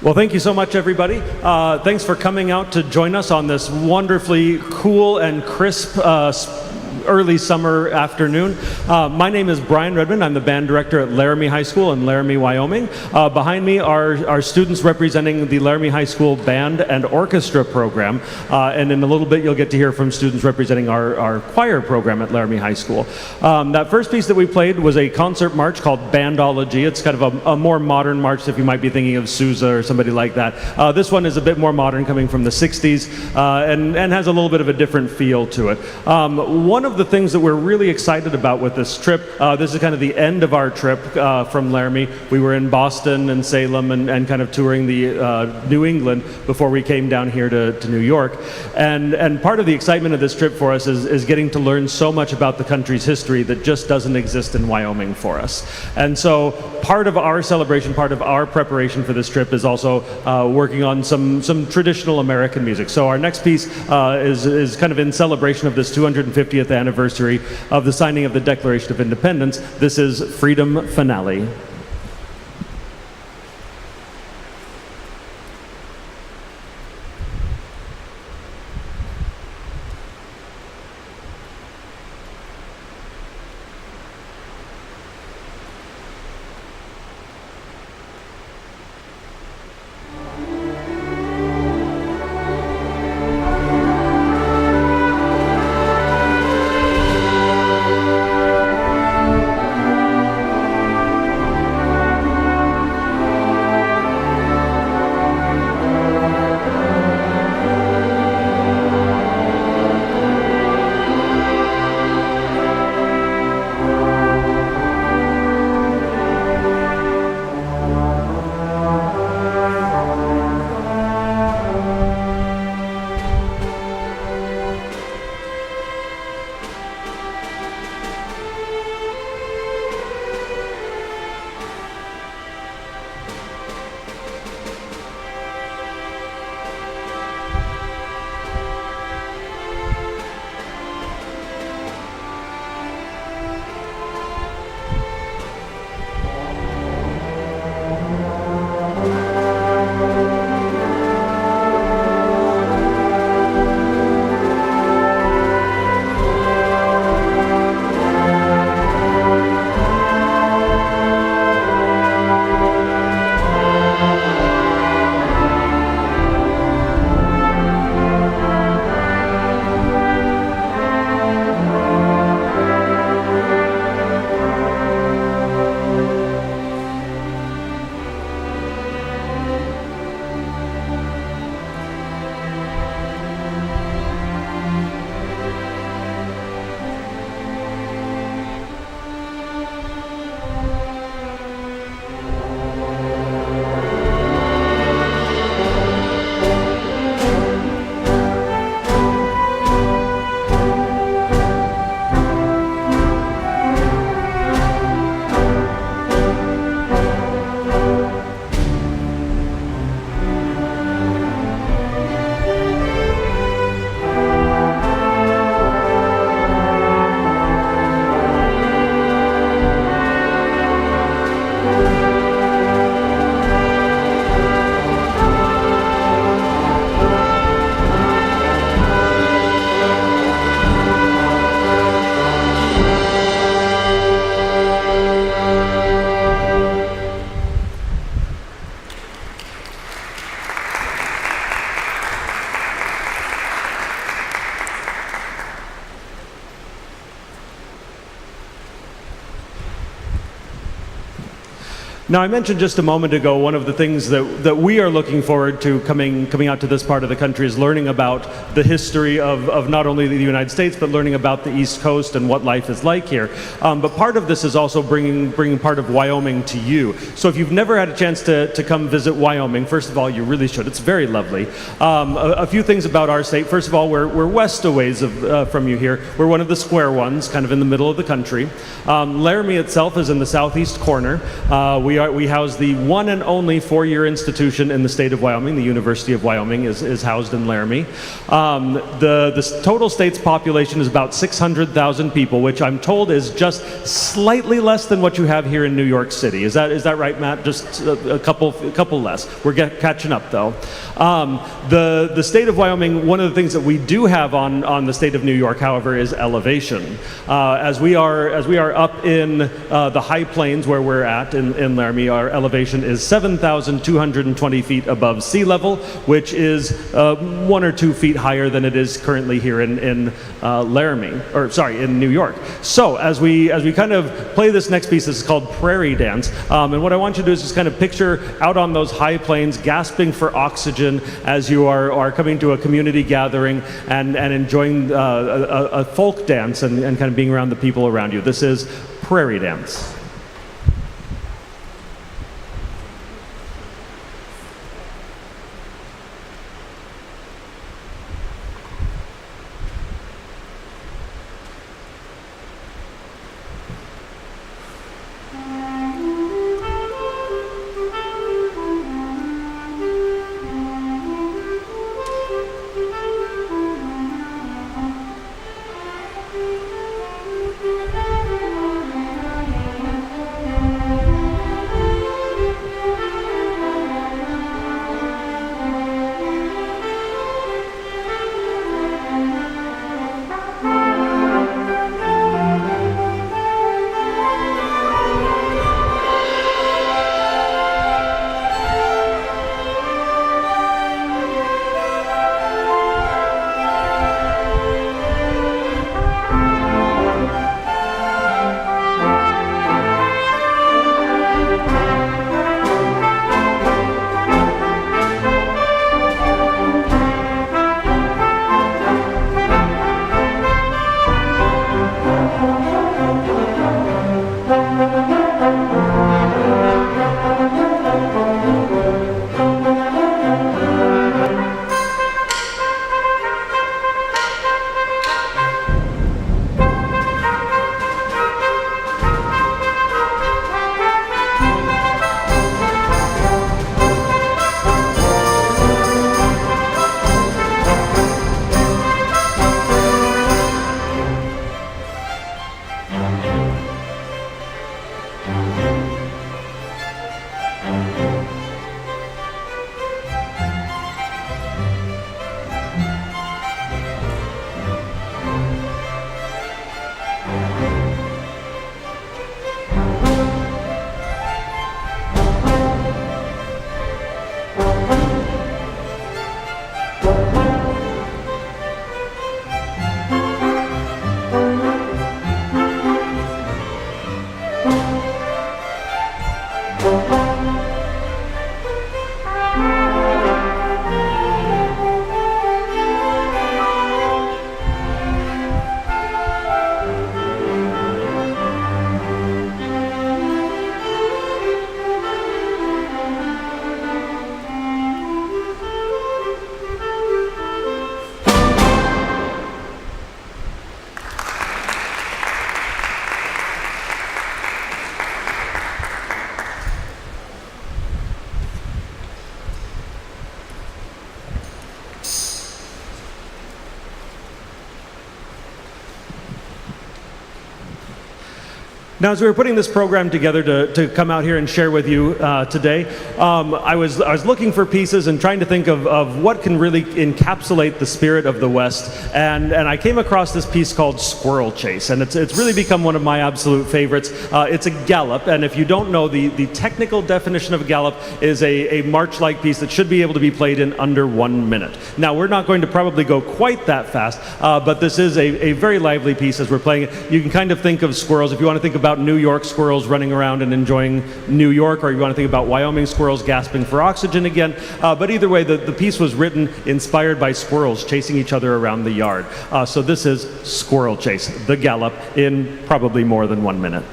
Well, thank you so much, everybody. Thanks for coming out to join us on this wonderfully cool and crisp early summer afternoon. My name is Brian Redmond. I'm the band director at Laramie High School in Laramie, Wyoming. Behind me are students representing the Laramie High School Band and Orchestra program. And in a little bit, you'll get to hear from students representing our choir program at Laramie High School. That first piece that we played was a concert march called Bandology. It's kind of a more modern march, if you might be thinking of Sousa or somebody like that. This one is a bit more modern, coming from the 60s, and has a little bit of a different feel to it. One of the things that we're really excited about with this trip, this is kind of the end of our trip from Laramie. We were in Boston and Salem and kind of touring the New England before we came down here to New York. And part of the excitement of this trip for us is getting to learn so much about the country's history that just doesn't exist in Wyoming for us. And so part of our celebration, part of our preparation for this trip is also working on some traditional American music. So our next piece is kind of in celebration of this 250th anniversary of the signing of the Declaration of Independence. This is Freedom Finale. Now, I mentioned just a moment ago, one of the things that we are looking forward to coming out to this part of the country is learning about the history of not only the United States, but learning about the East Coast and what life is like here. But part of this is also bringing part of Wyoming to you. So if you've never had a chance to come visit Wyoming, first of all, you really should. It's very lovely. A few things about our state. First of all, we're west a ways from you here. We're one of the square ones, kind of in the middle of the country. Laramie itself is in the southeast corner. We house the one and only four-year institution in the state of Wyoming. The University of Wyoming is housed in Laramie. The total state's population is about 600,000 people, which I'm told is just slightly less than what you have here in New York City. Is that right, Matt? Just a couple less. We're catching up, though. The state of Wyoming, one of the things that we do have on the state of New York, however, is elevation. As we are up in the high plains where we're at in Laramie, our elevation is 7,220 feet above sea level, which is 1 or 2 feet higher than it is currently here in Laramie, or sorry, in New York. So as we kind of play this next piece, this is called Prairie Dance, and what I want you to do is just kind of picture out on those high plains, gasping for oxygen as you are coming to a community gathering and enjoying a folk dance and kind of being around the people around you. This is Prairie Dance. Now, as we were putting this program together to come out here and share with you today, I was looking for pieces and trying to think of what can really encapsulate the spirit of the West, and I came across this piece called Squirrel Chase, and it's really become one of my absolute favorites. It's a gallop, and if you don't know, the technical definition of a gallop is a march-like piece that should be able to be played in under 1 minute. Now, we're not going to probably go quite that fast, but this is a very lively piece as we're playing it. You can kind of think of squirrels, if you want to think about about New York squirrels running around and enjoying New York, or you want to think about Wyoming squirrels gasping for oxygen again. But either way, the piece was written inspired by squirrels chasing each other around the yard. So this is Squirrel Chase, the gallop, in probably more than 1 minute.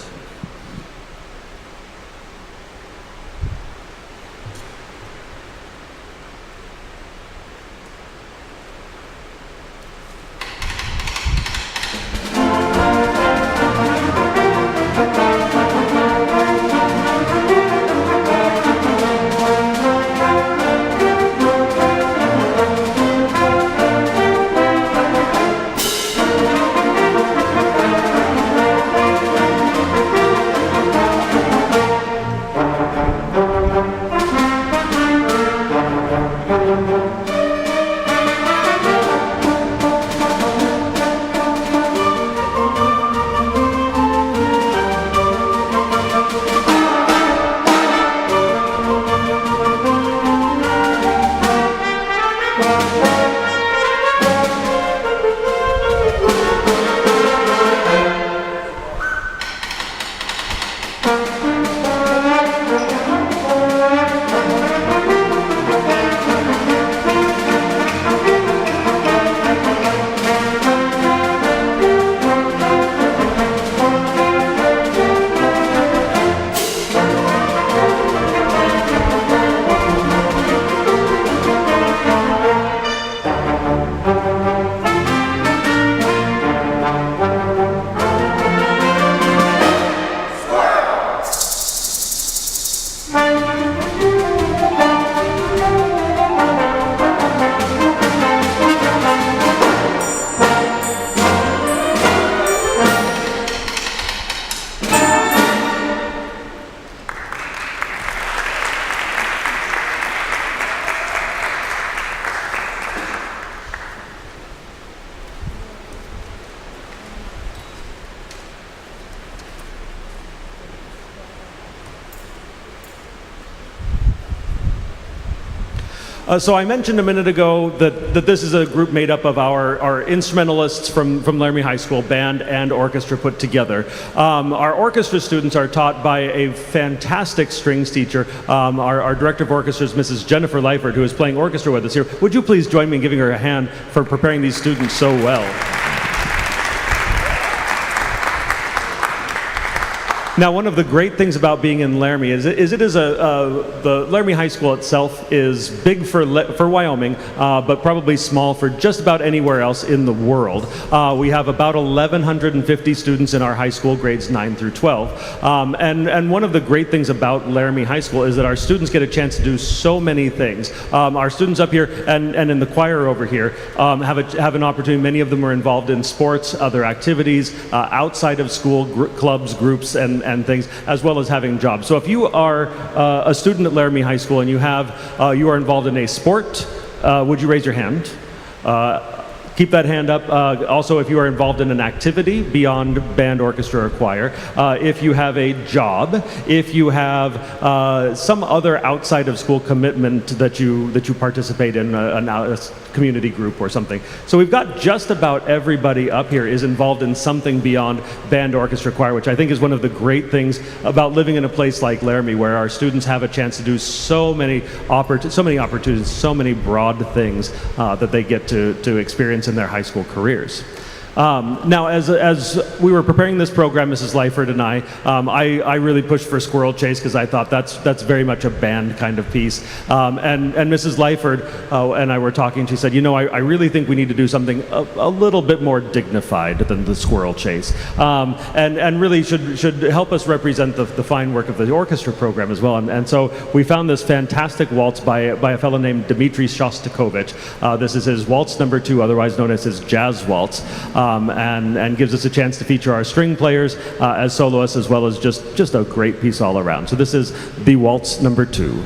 So I mentioned a minute ago that this is a group made up of our instrumentalists from Laramie High School, band and orchestra put together. Our orchestra students are taught by a fantastic strings teacher. Our director of orchestras, Mrs. Jennifer Leifert, who is playing orchestra with us here. Would you please join me in giving her a hand for preparing these students so well? Now, one of the great things about being in Laramie is the Laramie High School itself is big for Wyoming, but probably small for just about anywhere else in the world. We have about 1,150 students in our high school, grades 9 through 12. And one of the great things about Laramie High School is that our students get a chance to do so many things. Our students up here and in the choir over here have an opportunity. Many of them are involved in sports, other activities, outside of school, clubs, groups, and things, as well as having jobs. So if you are a student at Laramie High School and you are involved in a sport, would you raise your hand? Keep that hand up. Also, if you are involved in an activity beyond band, orchestra, or choir, if you have a job, if you have some other outside of school commitment that you participate in, a community group or something. So we've got just about everybody up here is involved in something beyond band, orchestra, choir, which I think is one of the great things about living in a place like Laramie, where our students have a chance to do so many opportunities, so many broad things that they get to experience in their high school careers. Now, as we were preparing this program, Mrs. Leifert and I really pushed for Squirrel Chase because I thought that's very much a band kind of piece. And Mrs. Leifert and I were talking. She said, I really think we need to do something a little bit more dignified than the Squirrel Chase, and really should help us represent the fine work of the orchestra program as well. And so we found this fantastic waltz by a fellow named Dmitri Shostakovich. This is his waltz number 2, otherwise known as his jazz waltz. And gives us a chance to feature our string players as soloists, as well as just a great piece all around. So this is the waltz number 2.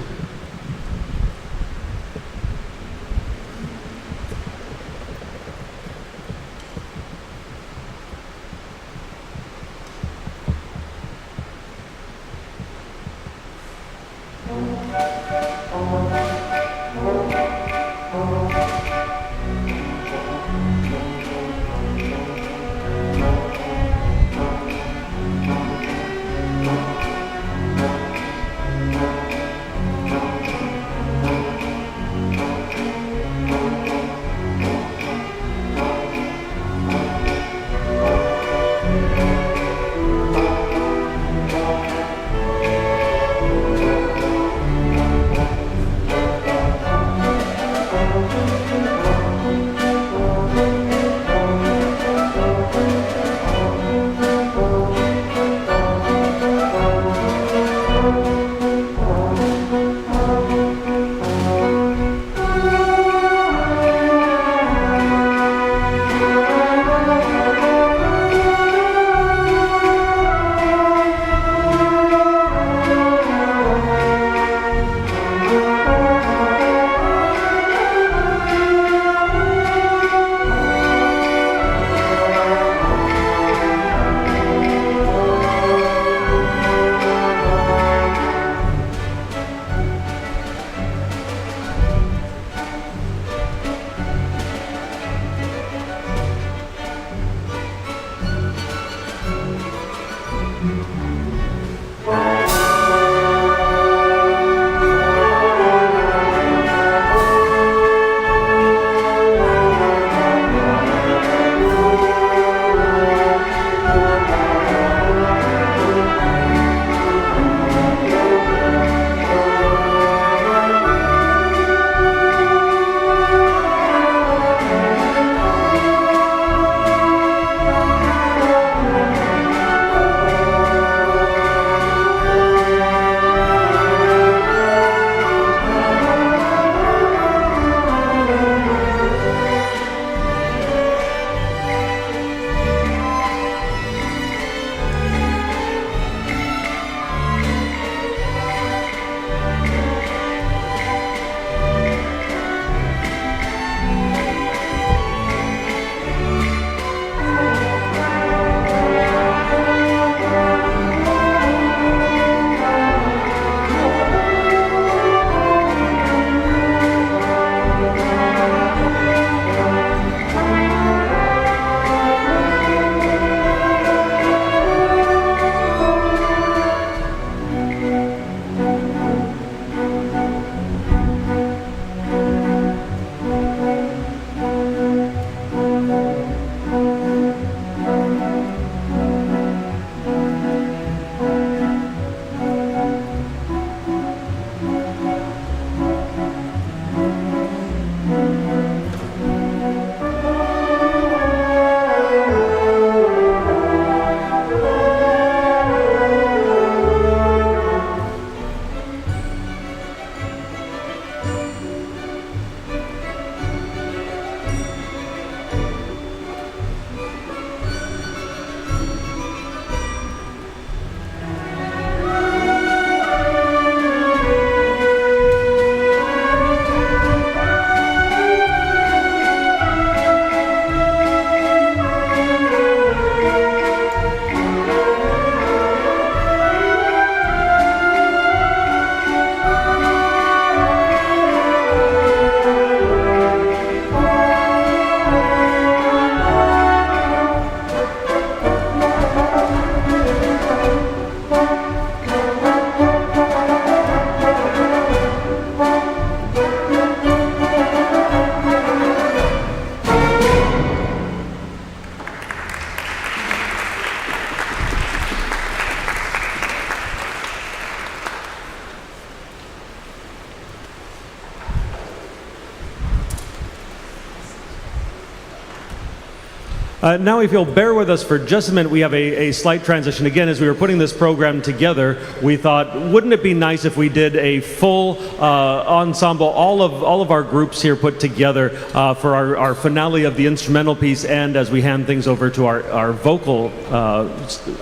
Now, if you'll bear with us for just a minute, we have a slight transition. Again, as we were putting this program together, we thought, wouldn't it be nice if we did a full ensemble, all of our groups here put together for our finale of the instrumental piece, and as we hand things over to our vocal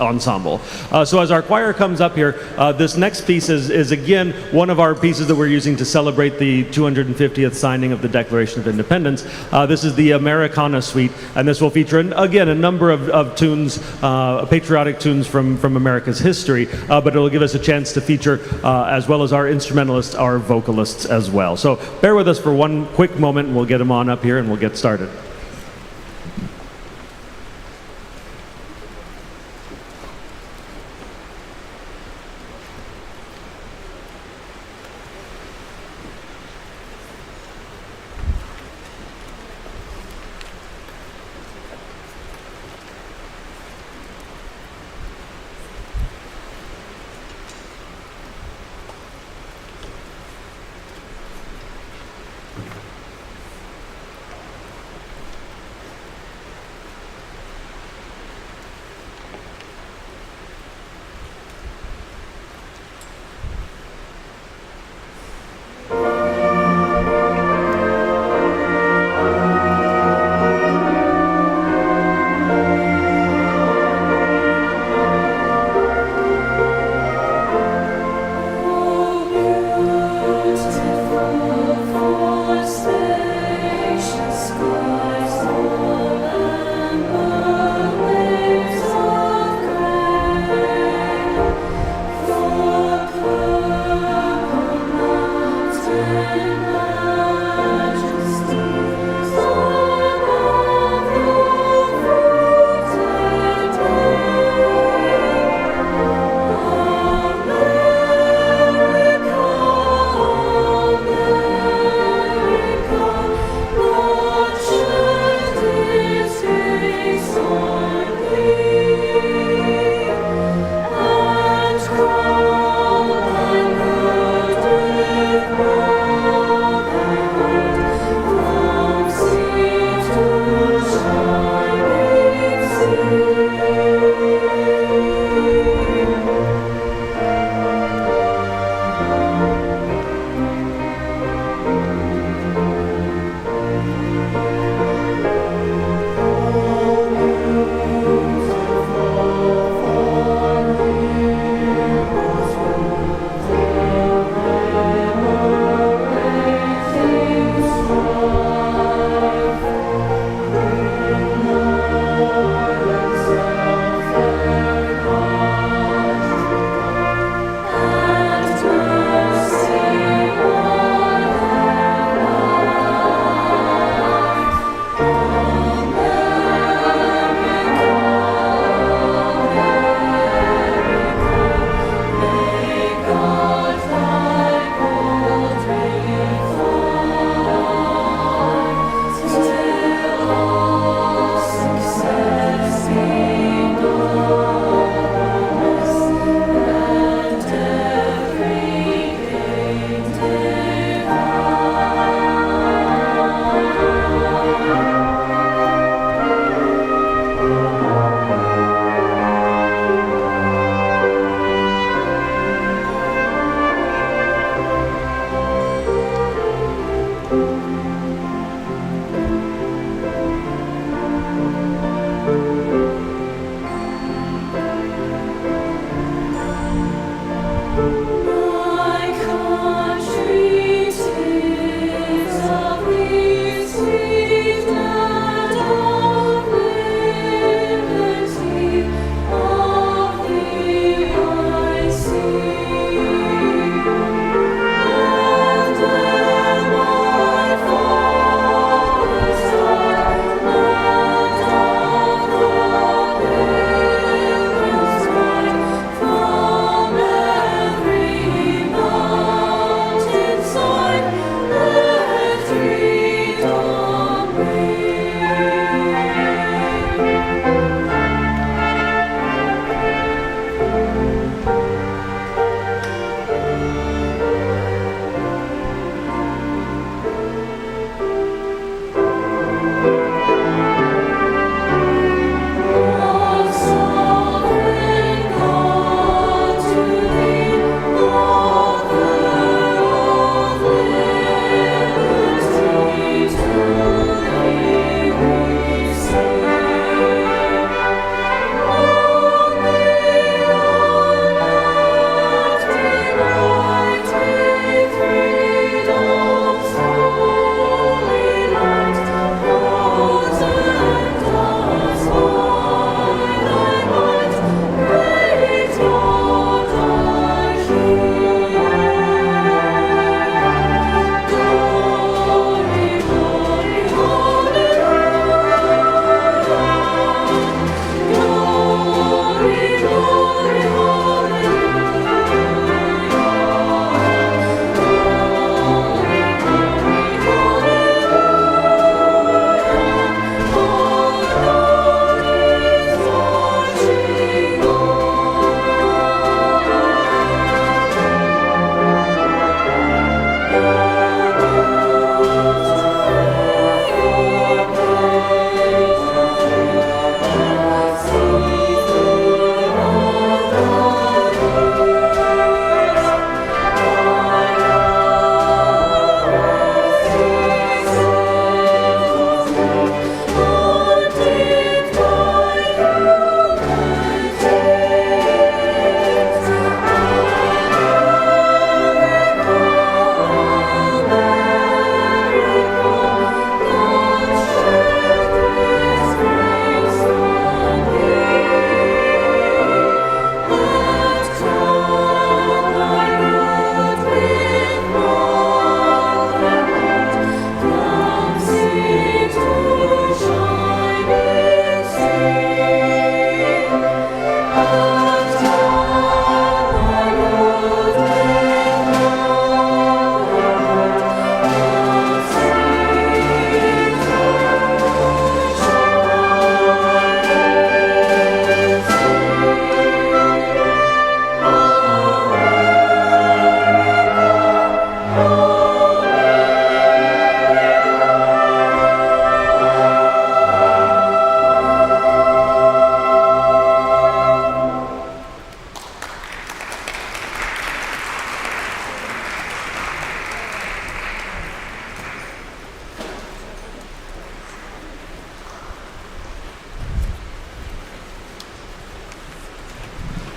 ensemble. So as our choir comes up here, this next piece is again one of our pieces that we're using to celebrate the 250th signing of the Declaration of Independence. This is the Americana Suite, and this will feature again a number of tunes, patriotic tunes from America's history, but it'll give us a chance to feature, as well as our instrumentalists, our vocalists as well. So bear with us for one quick moment, and we'll get them on up here and we'll get started.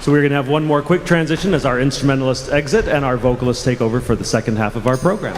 So we're going to have one more quick transition as our instrumentalists exit and our vocalists take over for the second half of our program.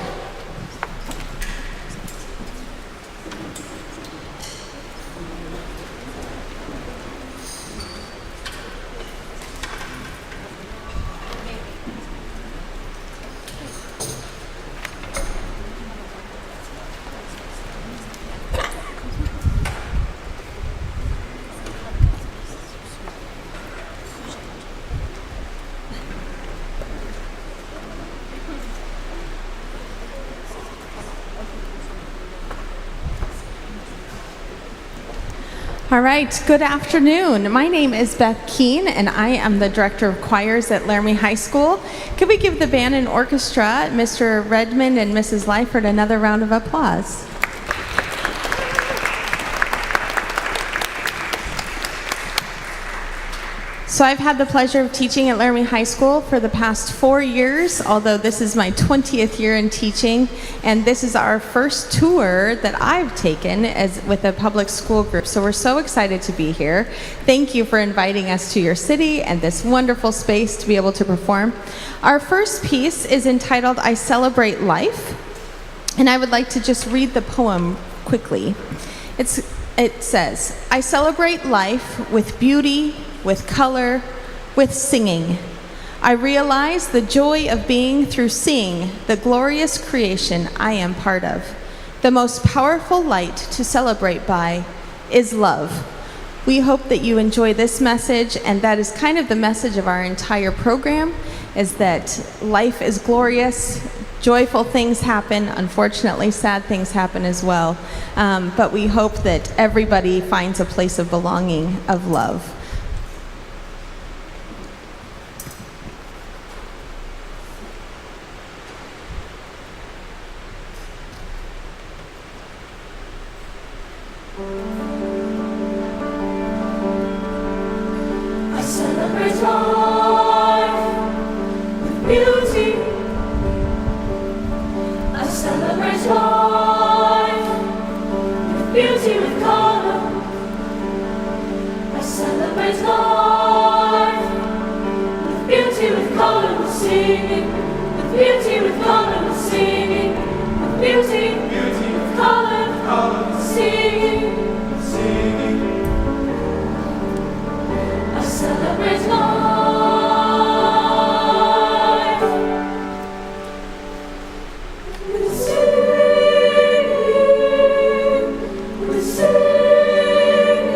All right, good afternoon. My name is Beth Keene, and I am the Director of Choirs at Laramie High School. Could we give the band and orchestra, Mr. Redmond and Mrs. Lyford, another round of applause? So I've had the pleasure of teaching at Laramie High School for the past 4 years, although this is my 20th year in teaching, and this is our first tour that I've taken with a public school group. So we're so excited to be here. Thank you for inviting us to your city and this wonderful space to be able to perform. Our first piece is entitled I Celebrate Life, and I would like to just read the poem quickly. It says, I celebrate life with beauty, with color, with singing. I realize the joy of being through seeing the glorious creation I am part of. The most powerful light to celebrate by is love. We hope that you enjoy this message, and that is kind of the message of our entire program, is that life is glorious, joyful things happen, unfortunately sad things happen as well, but we hope that everybody finds a place of belonging, of love. I celebrate life with beauty. I celebrate life with beauty, with color. I celebrate life with beauty, with color, with singing. With beauty, with color, with singing. With beauty, with color, with singing. I celebrate life. With singing, with singing, with singing.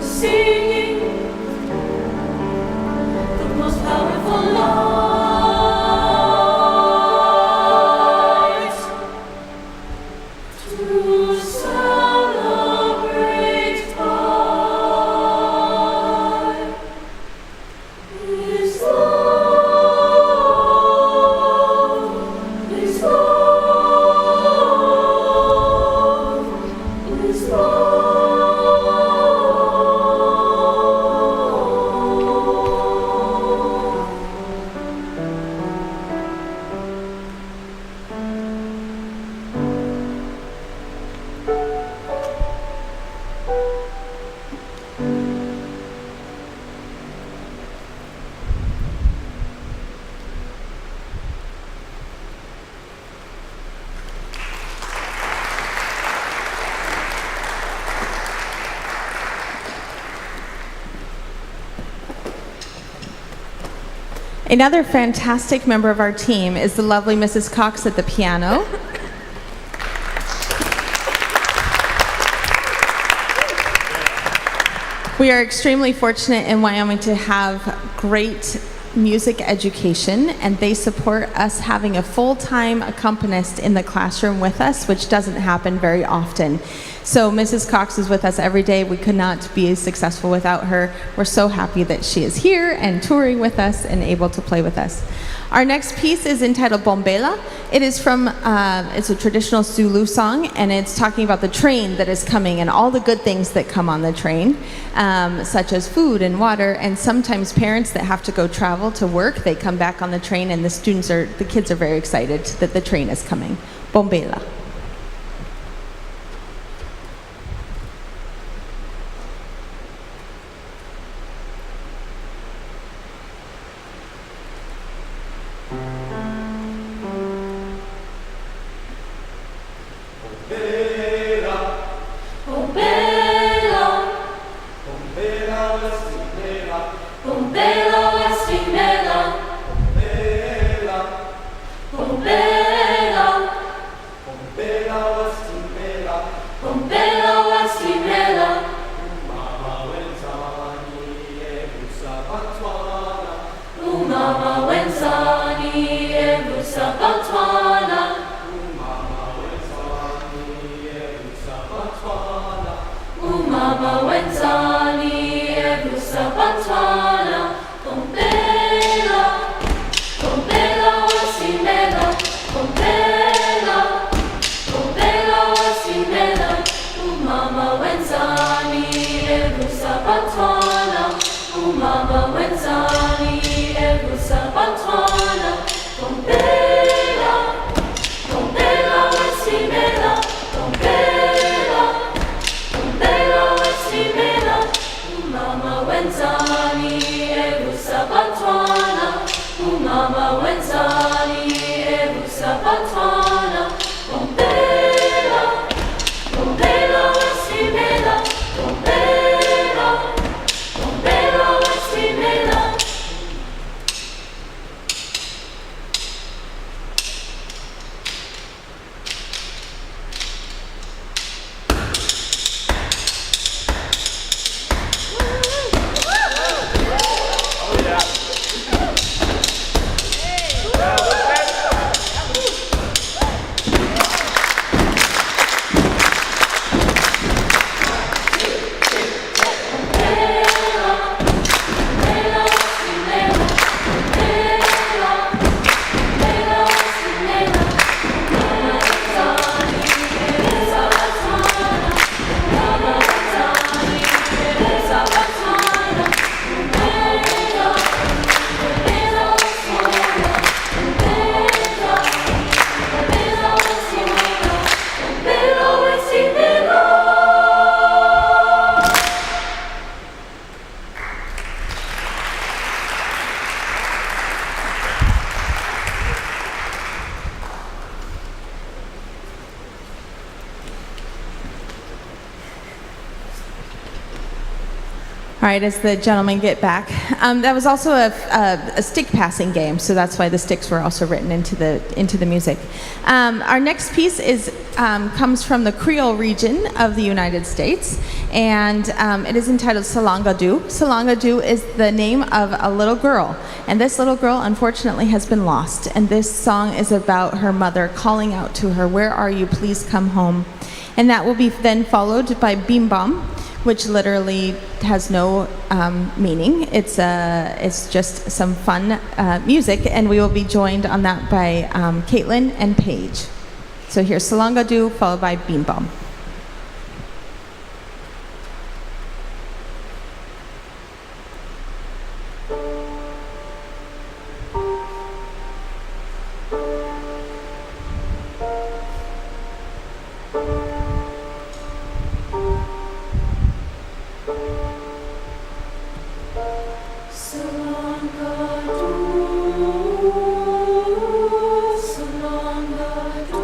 Singing, the most powerful Another fantastic member of our team is the lovely Mrs. Cox at the piano. We are extremely fortunate in Wyoming to have great music education, and they support us having a full-time accompanist in the classroom with us, which doesn't happen very often. So Mrs. Cox is with us every day. We could not be successful without her. We're so happy that she is here and touring with us and able to play with us. Our next piece is entitled Bombela. It is from, it's a traditional Zulu song, and it's talking about the train that is coming and all the good things that come on the train, such as food and water, and sometimes parents that have to go travel to work, they come back on the train, and the kids are very excited that the train is coming. Bombela. All right, as the gentlemen get back, that was also a stick passing game, so that's why the sticks were also written into the music. Our next piece comes from the Creole region of the United States, and it is entitled Salangadu. Salangadu is the name of a little girl, and this little girl unfortunately has been lost, and this song is about her mother calling out to her, "Where are you? Please come home." And that will be then followed by Bim Bam, which literally has no meaning. It's just some fun music, and we will be joined on that by Caitlin and Paige. So here's Salangadu, followed by Bim Bam. Salangadu, Salangadu.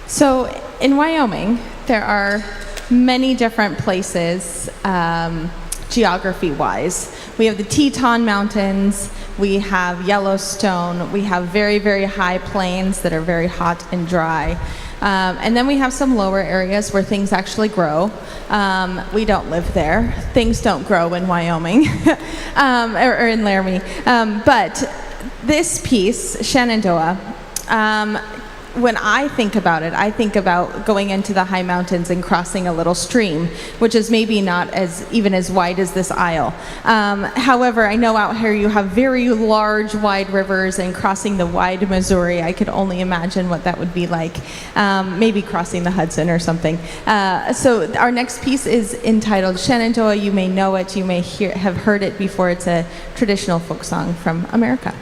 So in Wyoming, there are many different places, geography-wise. We have the Teton Mountains, we have Yellowstone, we have very, very high plains that are very hot and dry. And then we have some lower areas where things actually grow. We don't live there. Things don't grow in Wyoming or in Laramie. But this piece, Shenandoah, when I think about it, I think about going into the high mountains and crossing a little stream, which is maybe not even as wide as this aisle. However, I know out here you have very large, wide rivers, and crossing the wide Missouri, I could only imagine what that would be like. Maybe crossing the Hudson or something. So our next piece is entitled Shenandoah. You may know it, you may have heard it before. It's a traditional folk song from America.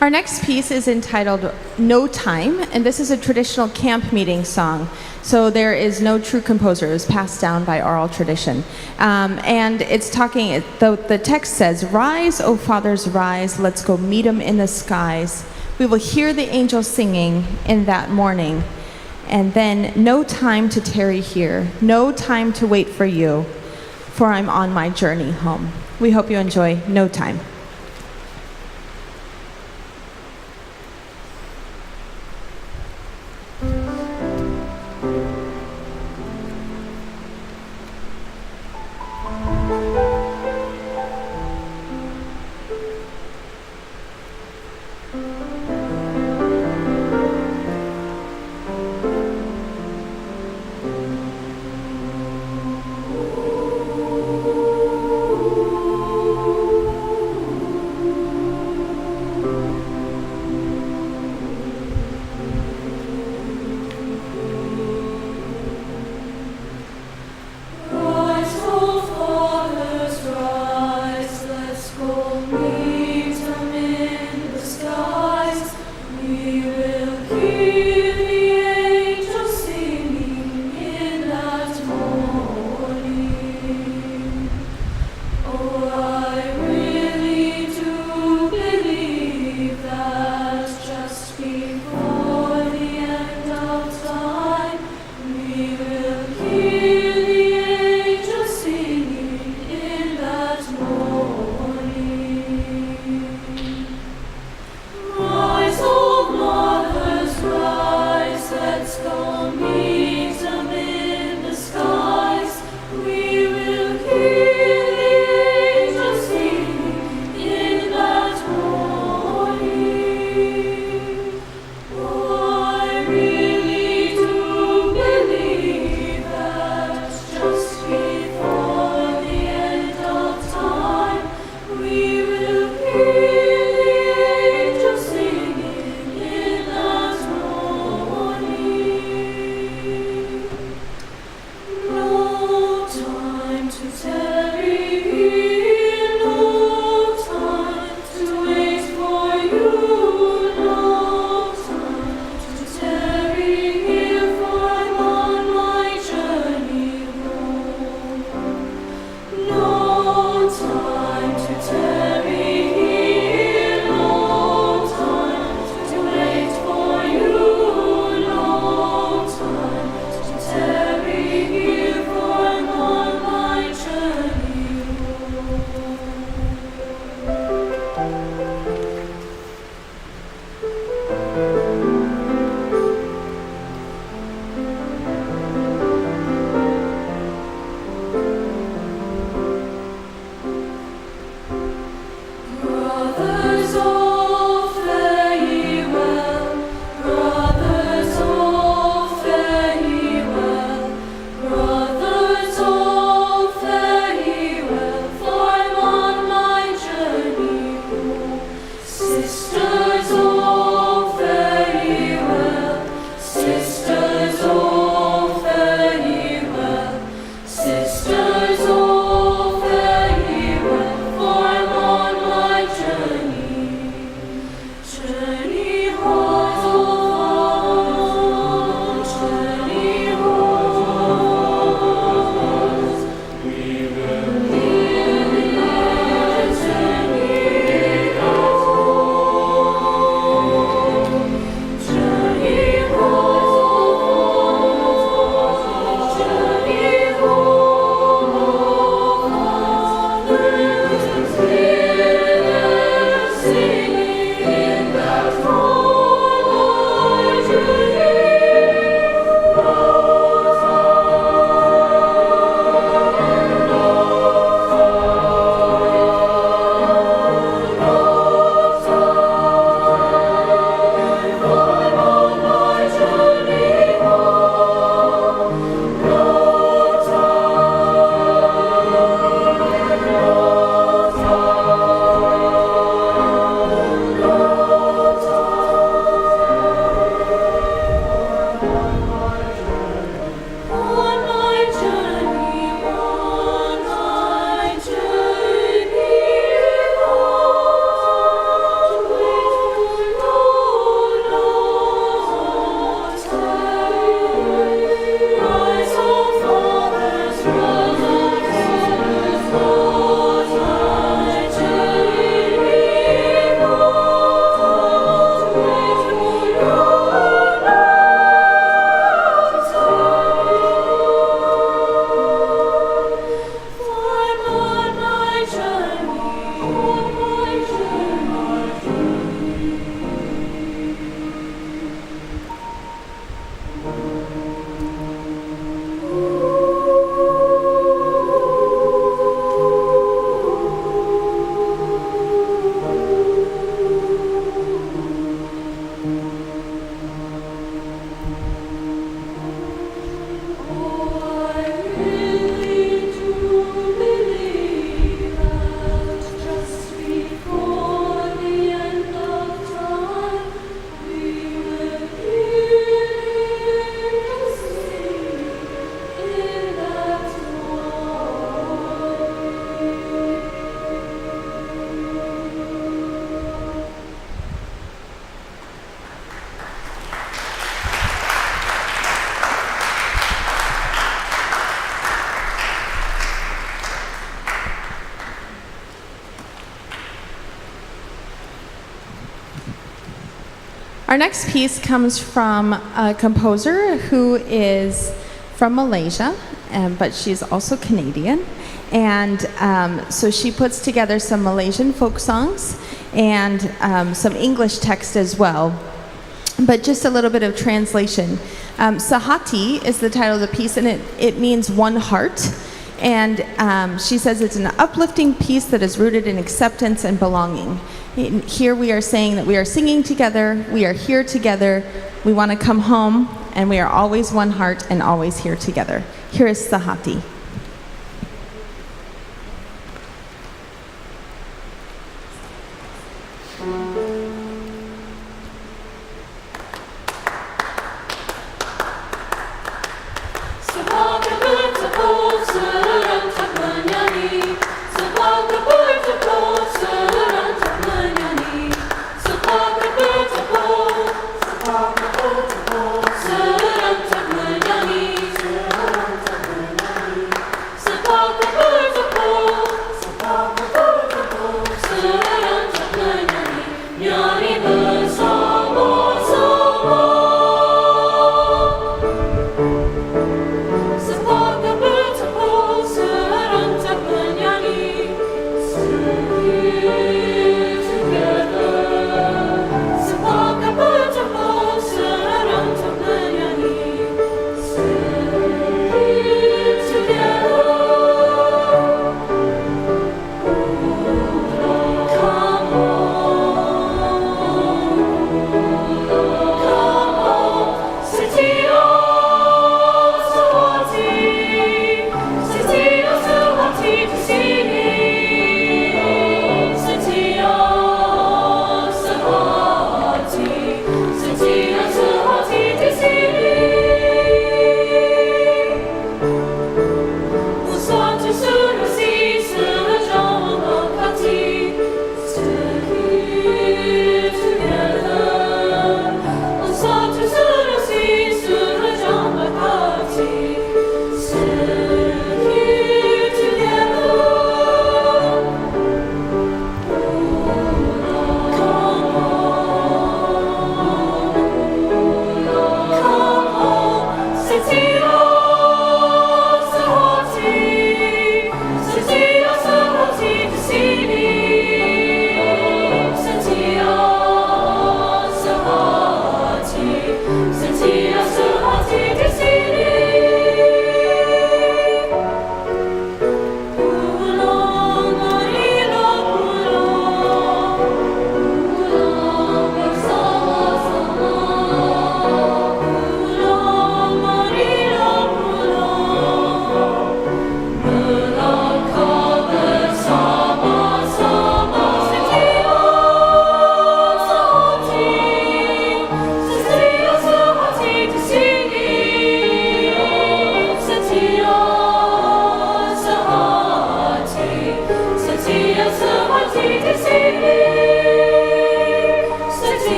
Our next piece is entitled No Time, and this is a traditional camp meeting song. So there is no true composer. It was passed down by oral tradition. And it's talking, the text says, "Rise, O fathers, rise, let's go meet him in the skies. We will hear the angels singing in that morning. And then no time to tarry here, no time to wait for you, for I'm on my journey home." We hope you enjoy No Time. Oh Our next piece comes from a composer who is from Malaysia, but she's also Canadian. And so she puts together some Malaysian folk songs and some English text as well. But just a little bit of translation. Sehati is the title of the piece, and it means one heart. And she says it's an uplifting piece that is rooted in acceptance and belonging. Here we are saying that we are singing together, we are here together, we want to come home, and we are always one heart and always here together. Here is Sehati.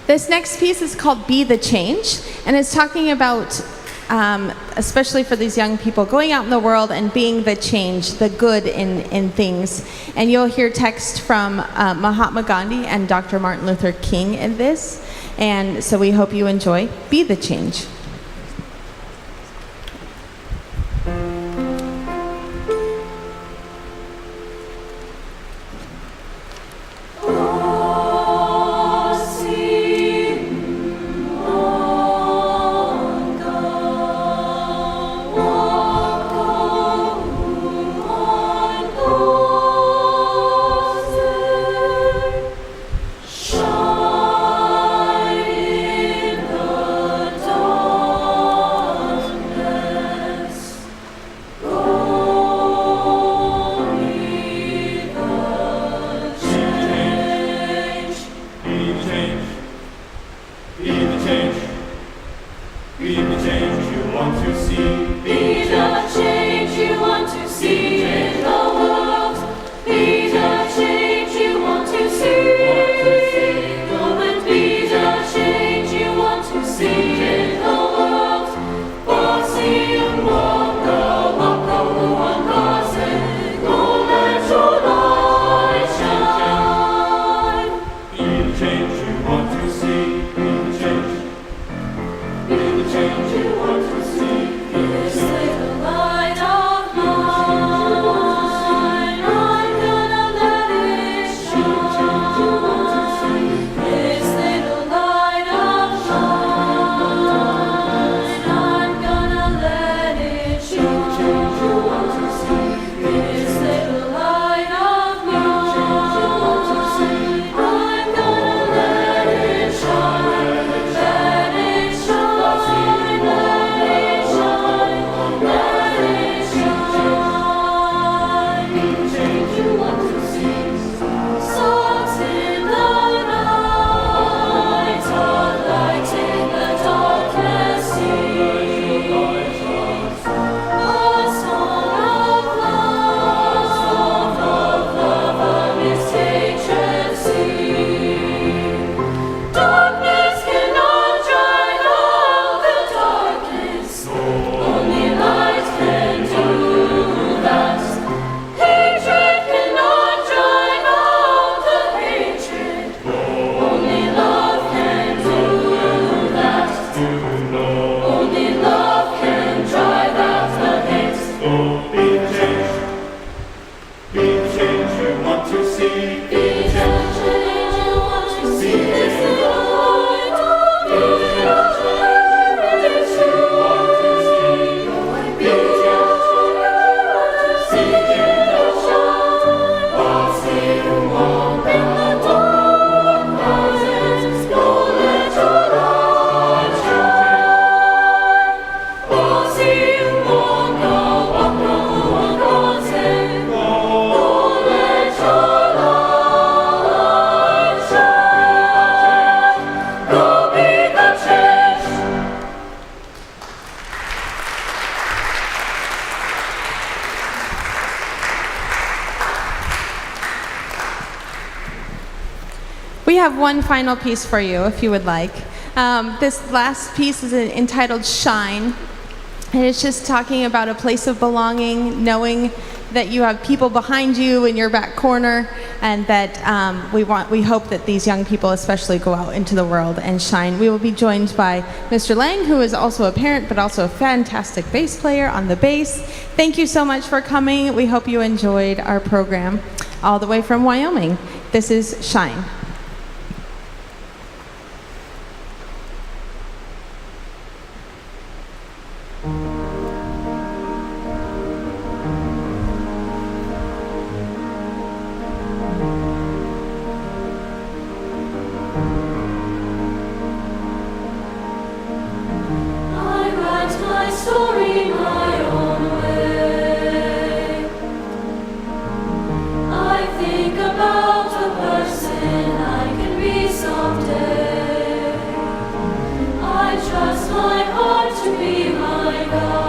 This next piece is called Be the Change, and it's talking about, especially for these young people, going out in the world and being the change, the good in things. And you'll hear text from Mahatma Gandhi and Dr. Martin Luther King in this. And so we hope you enjoy Be the Change. Shine in the dark. have one final piece for you, if you would like. This last piece is entitled Shine. And it's just talking about a place of belonging, knowing that you have people behind you in your back corner, and that we hope that these young people especially go out into the world and shine. We will be joined by Mr. Lang, who is also a parent, but also a fantastic bass player on the bass. Thank you so much for coming. We hope you enjoyed our program all the way from Wyoming. This is Shine. I write my story my own way. I think about the person I can be someday. I trust my heart to be my guide.